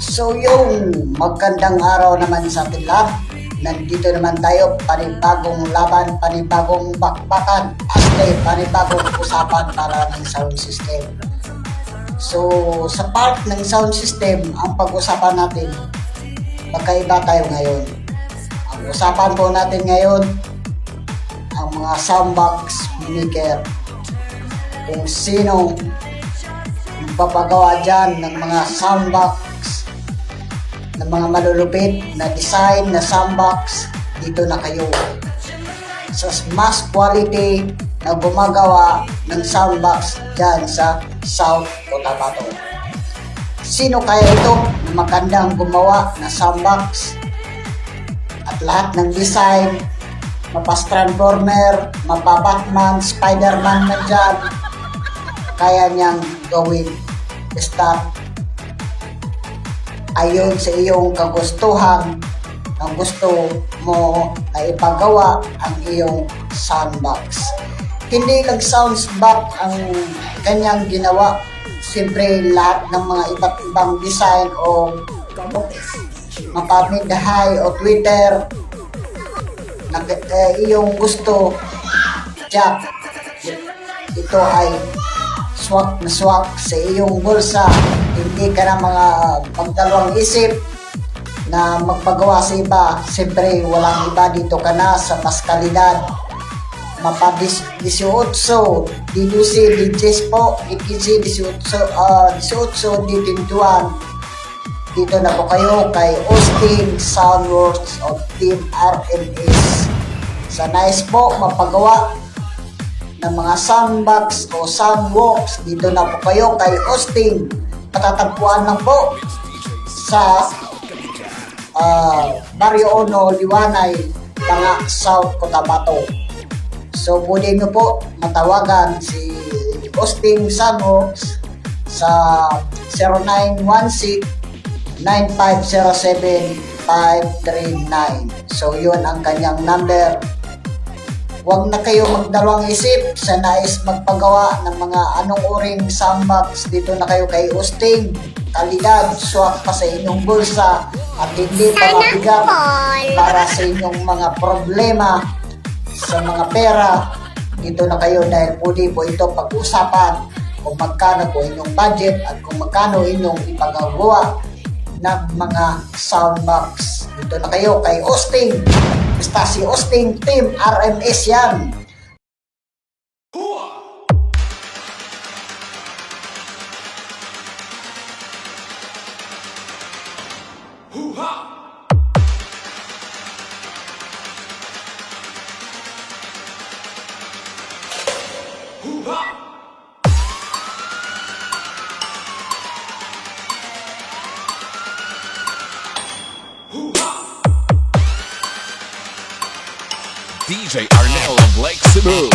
So yung magandang araw naman sa ating lahat. Nandito naman tayo, panibagong laban, panibagong bakbakan, panibagong usapan para ng sound system. So sa part ng sound system, ang pag-usapan natin, magkaiba tayo ngayon. Ang usapan po natin ngayon, ang mga soundbox maker. Kung sino papagawa dyan ng mga soundbox, ng mga malulupit na design na soundbox, dito na kayo. Sa mass quality na gumagawa ng soundbox dyan sa South Cotabato. Sino kaya ito na magandang gumawa na soundbox? At lahat ng design, mapa-Transformer, mapa-Batman, Spider-Man na dyan, kaya niyang gawin. Basta ayon sa iyong kagustuhan, ang gusto mo na ipagawa ang iyong soundbox. Hindi lang soundbox ang kanyang ginawa. Siyempre lahat ng mga iba't ibang design o mapamidhay o Twitter na iyong gusto, Jack, ito ay swak na swak sa iyong bulsa. Hindi ka na mga magdalawang isip na magpagawa sa iba. Siyempre walang iba, dito ka na sa mas kalidad. Mapa 18, di 12, di 10 po, di 15, 18, di 21. Dito na po kayo kay Austin Soundworks of Team RMS. Sa nais po mapagawa ng mga soundbox o soundworks, dito na po kayo kay Austin. Patatagpuan lang po sa Barrio Ono, Liwanay, Tanga, South Cotabato. So pwede nyo po matawagan si Austin Soundworks sa 0916-9507-539. So yun ang kanyang number. Huwag na kayo magdalawang isip sa nais magpagawa ng mga anong uring soundbox. Dito na kayo kay Austin. Kalidad, swak pa sa inyong bulsa at hindi pa mabigat para sa inyong mga problema sa mga pera. Dito na kayo dahil pwede po ito pag-usapan kung magkano po inyong budget at kung magkano inyong ipagagawa ng mga soundbox. Dito na kayo kay Austin. Basta si Austin Team RMS yan. DJ Arnel of Lake Cebu.